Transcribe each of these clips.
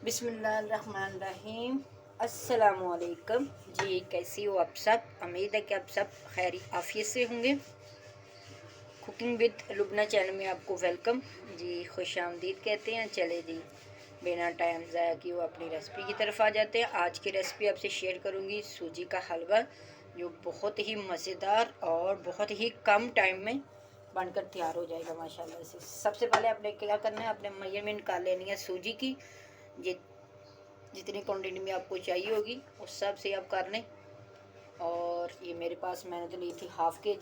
बिस्मिल्लाहिर्रहमानिर्रहीम। अस्सलामुअलैकुम जी, कैसी हो आप सब? उम्मीद है कि आप सब खैर आफियत से होंगे। कुकिंग विद लुबना चैनल में आपको वेलकम जी, खुश आमदीद कहते हैं। चले जी, बिना टाइम ज़ाया किए वो अपनी रेसिपी की तरफ आ जाते हैं। आज की रेसिपी आपसे शेयर करूँगी सूजी का हलवा, जो बहुत ही मज़ेदार और बहुत ही कम टाइम में बनकर तैयार हो जाएगा माशाल्लाह से। सबसे पहले आपने क्या करना है, आपने मेजरमेंट निकाल लेनी है सूजी की। जितनी क्वांटिटी में आपको चाहिए होगी उस हिसाब से आप कर लें। और ये मेरे पास मैंने तो ली थी हाफ़ के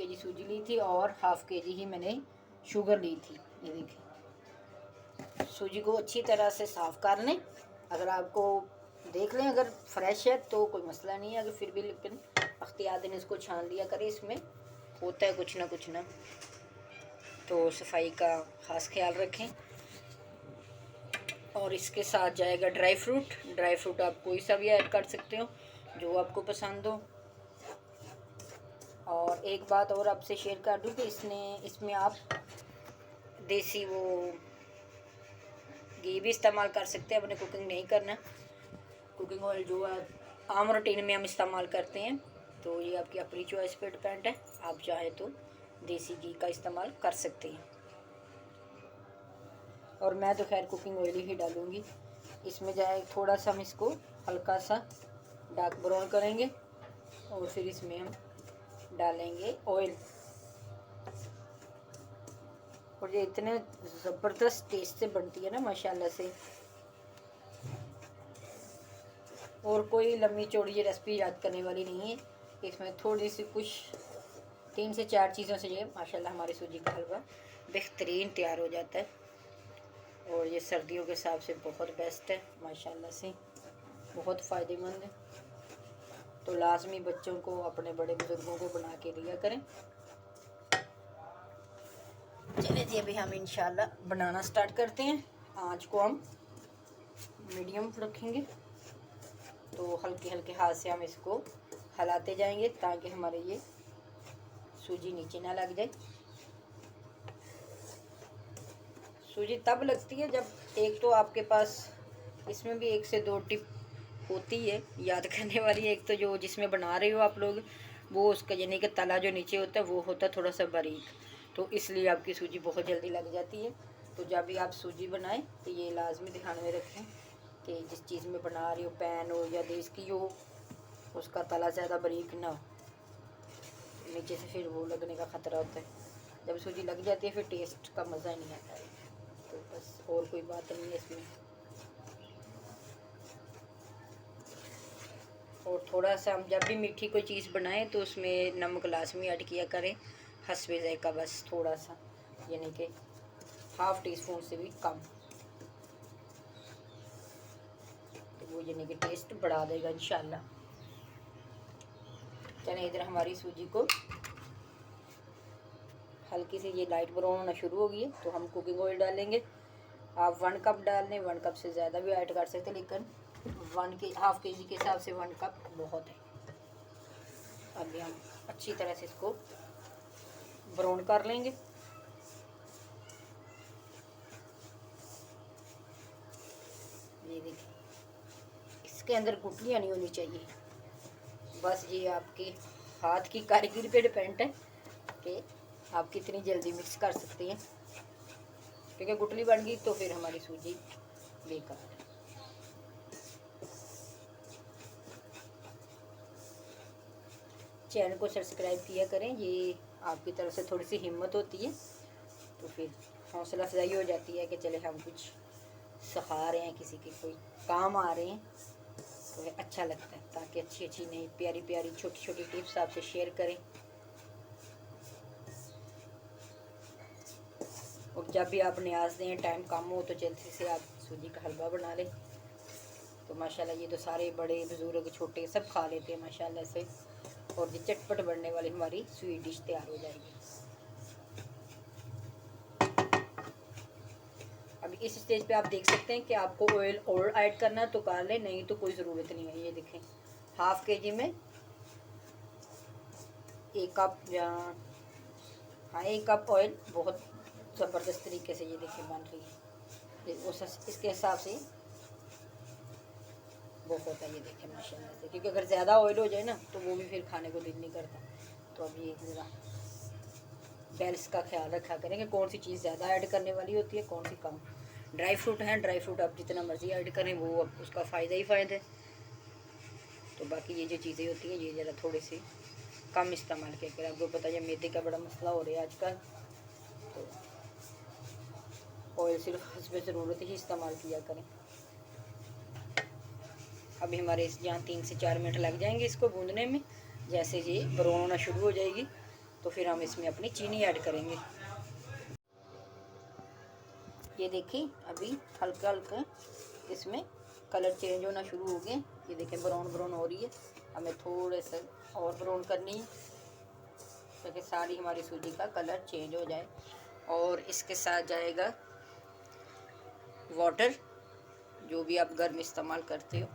जी सूजी ली थी और हाफ़ के जी ही मैंने शुगर ली थी। ये देखिए, सूजी को अच्छी तरह से साफ़ कर लें। अगर आपको देख लें अगर फ्रेश है तो कोई मसला नहीं है, अगर फिर भी लेकिन अख्तियार दिन इसको छान लिया करें, इसमें होता है कुछ ना, तो सफाई का ख़ास ख्याल रखें। और इसके साथ जाएगा ड्राई फ्रूट आप कोई सा भी ऐड कर सकते हो जो आपको पसंद हो। और एक बात और आपसे शेयर कर दूं कि इसमें आप देसी वो घी भी इस्तेमाल कर सकते हैं। अपने कुकिंग नहीं करना, कुकिंग ऑयल जो आम रूटीन में हम इस्तेमाल करते हैं, तो ये आपकी अपनी चॉइस पे डिपेंड है। आप चाहे तो देसी घी का इस्तेमाल कर सकते हैं। और मैं तो खैर कुकिंग ऑयल ही डालूँगी। इसमें जाए थोड़ा सा हम इसको हल्का सा डार्क ब्राउन करेंगे और फिर इसमें हम डालेंगे ऑयल। और ये इतने ज़बरदस्त टेस्ट से बनती है ना माशाल्लाह से। और कोई लंबी चौड़ी ये रेसिपी याद करने वाली नहीं है। इसमें थोड़ी सी कुछ 3 से 4 चीज़ों से ये माशाल्लाह हमारी सूजी का हलवा बेहतरीन तैयार हो जाता है। और ये सर्दियों के हिसाब से बहुत बेस्ट है माशाल्लाह से, बहुत फ़ायदेमंद है। तो लाजमी बच्चों को, अपने बड़े बुज़ुर्गों को बना के दिया करें। चलिए जी, अभी हम इंशाल्लाह बनाना स्टार्ट करते हैं। आँच को हम मीडियम रखेंगे, तो हल्के हल्के हाथ से हम इसको हिलाते जाएंगे ताकि हमारे ये सूजी नीचे ना लग जाए। सूजी तब लगती है जब एक तो आपके पास इसमें भी 1 से 2 टिप होती है याद करने वाली। एक तो जो जिसमें बना रहे हो आप लोग, वो उसका यानी कि तला जो नीचे होता है वो होता है थोड़ा सा बारीक, तो इसलिए आपकी सूजी बहुत जल्दी लग जाती है। तो जब भी आप सूजी बनाएं तो ये लाजमी ध्यान में रखें कि जिस चीज़ में बना रही हो, पैन हो या देश की हो, उसका तला ज़्यादा बारीक ना हो, नीचे से फिर वो लगने का ख़तरा होता है। जब सूजी लग जाती है फिर टेस्ट का मज़ा नहीं आता है। तो बस और कोई बात नहीं है इसमें। और थोड़ा सा हम जब भी मीठी कोई चीज़ बनाएं तो उसमें नमक लाजमी ऐड किया करें, हस्बे ज़ायक़ा, बस थोड़ा सा, यानी कि हाफ़ टी स्पून से भी कम, तो वो यानी कि टेस्ट बढ़ा देगा इंशाल्लाह। चलें, इधर हमारी सूजी को हल्की से ये लाइट ब्राउन होना शुरू हो गई है, तो हम कुकिंग ऑयल डालेंगे। आप 1 कप डाल लें, 1 कप से ज़्यादा भी ऐड कर सकते हैं, लेकिन हाफ़ के जी के हिसाब से 1 कप बहुत है। अभी हम अच्छी तरह से इसको ब्राउन कर लेंगे। ये देखिए, इसके अंदर गुठलियाँ नहीं होनी चाहिए। बस ये आपके हाथ की कारीगरी पे डिपेंड है कि आप कितनी जल्दी मिक्स कर सकते हैं, क्योंकि गुठली बन गई तो फिर हमारी सूजी बेकार है। चैनल को सब्सक्राइब किया करें, ये आपकी तरफ से थोड़ी सी हिम्मत होती है, तो फिर हौसला अफजाई हो जाती है कि चले हम कुछ सिखा रहे हैं, किसी के कोई काम आ रहे हैं, तो अच्छा लगता है। ताकि अच्छी अच्छी नई प्यारी प्यारी छोटी छोटी टिप्स आपसे शेयर करें। और जब भी आप न्याज दें, टाइम कम हो, तो जल्दी से आप सूजी का हलवा बना लें। तो माशाल्लाह ये तो सारे बड़े बुजुर्ग छोटे सब खा लेते हैं माशाल्लाह से। और ये चटपट बनने वाली हमारी स्वीट डिश तैयार हो जाएगी। अब इस स्टेज पे आप देख सकते हैं कि आपको ऑयल और ऐड करना है तो कर लें, नहीं तो कोई ज़रूरत नहीं है। ये देखें, हाफ़ के जी में 1 कप या हाँ 1 कप ऑयल बहुत ज़बरदस्त तरीके से ये देखिए बन रही है। उस इसके हिसाब से बहुत है। ये देखें माशाल्लाह से, क्योंकि अगर ज़्यादा ऑयल हो जाए ना तो वो भी फिर खाने को दिल नहीं करता। तो अब ये ज़रा बैलेंस का ख्याल रखा करें कि कौन सी चीज़ ज़्यादा ऐड करने वाली होती है, कौन सी कम। ड्राई फ्रूट हैं, ड्राई फ्रूट आप जितना मर्ज़ी ऐड करें वो अब उसका फ़ायदा ही फ़ायदा है। तो बाकी ये जो चीज़ें होती हैं ये ज़रा थोड़ी सी कम इस्तेमाल किया करें। आपको पता है मैदे का बड़ा मसला हो रहा है आजकल, तो ऑयल सिर्फ हस्बे ज़रूरत ही इस्तेमाल किया करें। अभी हमारे यहाँ 3 से 4 मिनट लग जाएंगे इसको भूनने में। जैसे ये ब्राउन होना शुरू हो जाएगी तो फिर हम इसमें अपनी चीनी ऐड करेंगे। ये देखिए अभी हल्का हल्का इसमें कलर चेंज होना शुरू हो गए। ये देखें ब्राउन ब्राउन हो रही है। हमें थोड़े से और ब्राउन करनी है ताकि सारी हमारी सूजी का कलर चेंज हो जाए। और इसके साथ जाएगा वाटर, जो भी आप घर में इस्तेमाल करते हो,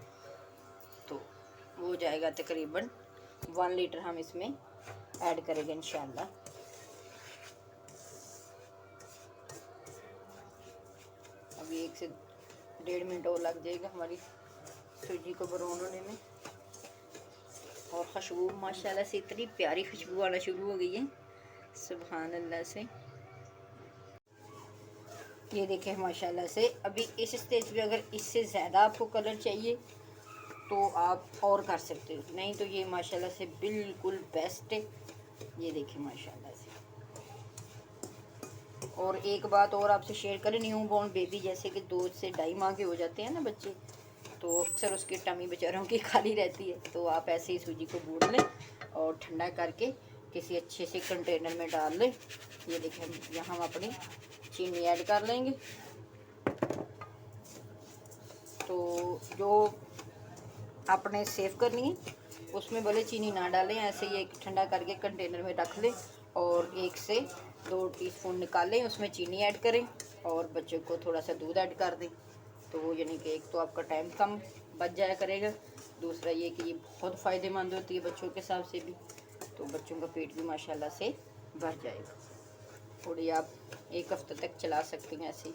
तो वो जाएगा तकरीबन 1 लीटर हम इसमें ऐड करेंगे इंशाल्लाह। अभी 1 से 1.5 मिनट और लग जाएगा हमारी सूजी को ब्राउन होने में। और खुशबू माशाल्लाह से इतनी प्यारी खुशबू आना शुरू हो गई है, सुभान अल्लाह से। ये देखें माशाल्लाह से। अभी इस स्टेज पे अगर इससे ज़्यादा आपको कलर चाहिए तो आप और कर सकते हो, नहीं तो ये माशाल्लाह से बिल्कुल बेस्ट है। ये देखिए माशाल्लाह से। और एक बात और आपसे शेयर करें, न्यू बॉर्न बेबी जैसे कि 2 से 2.5 माह के हो जाते हैं ना बच्चे, तो अक्सर उसकी टमी बेचारों की खाली रहती है। तो आप ऐसे ही सूजी को गूंद लें और ठंडा करके किसी अच्छे से कंटेनर में डाल लें। ये देखें यहाँ हम अपनी चीनी ऐड कर लेंगे। तो जो आपने सेव करनी है उसमें भले चीनी ना डालें, ऐसे ही एक ठंडा करके कंटेनर में रख लें और 1 से 2 टीस्पून निकालें, उसमें चीनी ऐड करें और बच्चों को थोड़ा सा दूध ऐड कर दें। तो वो यानी कि एक तो आपका टाइम कम बच जाया करेगा, दूसरा ये कि ये बहुत फ़ायदेमंद होती है बच्चों के हिसाब से भी। तो बच्चों का पेट भी माशाल्लाह से भर जाएगा। थोड़ी आप 1 हफ्ते तक चला सकते हैं ऐसे।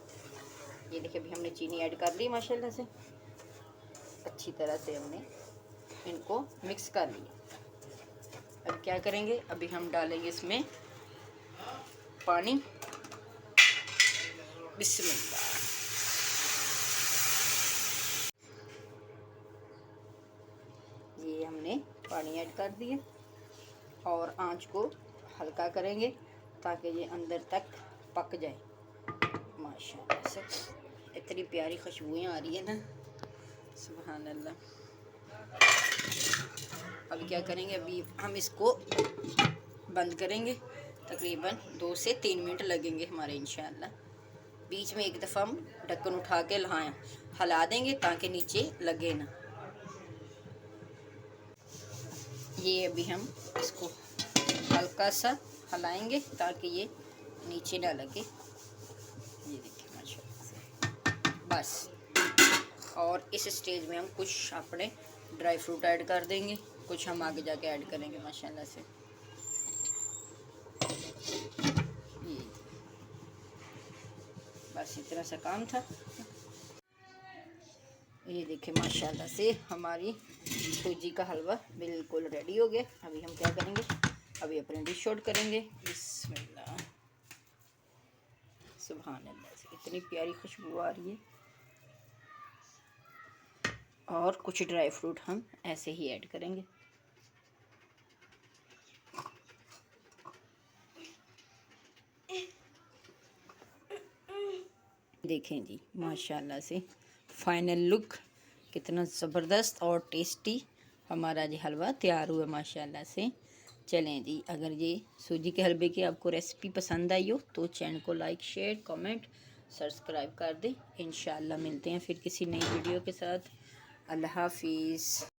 ये देखिए अभी हमने चीनी ऐड कर ली माशाल्लाह से, अच्छी तरह से हमने इनको मिक्स कर लिया। अब क्या करेंगे, अभी हम डालेंगे इसमें पानी। बिस्मिल्लाह। ये हमने पानी ऐड कर दिया और आंच को हल्का करेंगे ताकि ये अंदर तक पक जाए। माशाल्लाह से इतनी प्यारी खुशबुएं आ रही है ना, सुभान अल्लाह। अब क्या करेंगे, अभी हम इसको बंद करेंगे। तकरीबन 2 से 3 मिनट लगेंगे हमारे इंशाल्लाह। बीच में एक दफ़ा हम ढक्कन उठा के हिला देंगे ताकि नीचे लगे ना। ये अभी हम इसको हल्का सा हिलाएंगे ताकि ये नीचे ना लगे। ये देखिए माशाल्लाह से बस। और इस स्टेज में हम कुछ अपने ड्राई फ्रूट ऐड कर देंगे, कुछ हम आगे जाके ऐड करेंगे माशाल्लाह से। ये बस इतना सा काम था। ये देखिए माशाल्लाह से हमारी सूजी का हलवा बिल्कुल रेडी हो गया। अभी हम क्या करेंगे, अभी अपने डिश आउट करेंगे। बिस्मिल्लाह, सुभान अल्लाह से इतनी प्यारी खुशबू आ रही है। और कुछ ड्राई फ्रूट हम ऐसे ही ऐड करेंगे। देखें जी माशाल्लाह से फाइनल लुक कितना ज़बरदस्त और टेस्टी हमारा जी हलवा तैयार हुआ माशाल्लाह से। चलें जी, अगर ये सूजी के हलवे की आपको रेसिपी पसंद आई हो तो चैनल को लाइक शेयर कमेंट सब्सक्राइब कर दें। इंशाल्लाह मिलते हैं फिर किसी नई वीडियो के साथ। अल्लाह हाफिज़।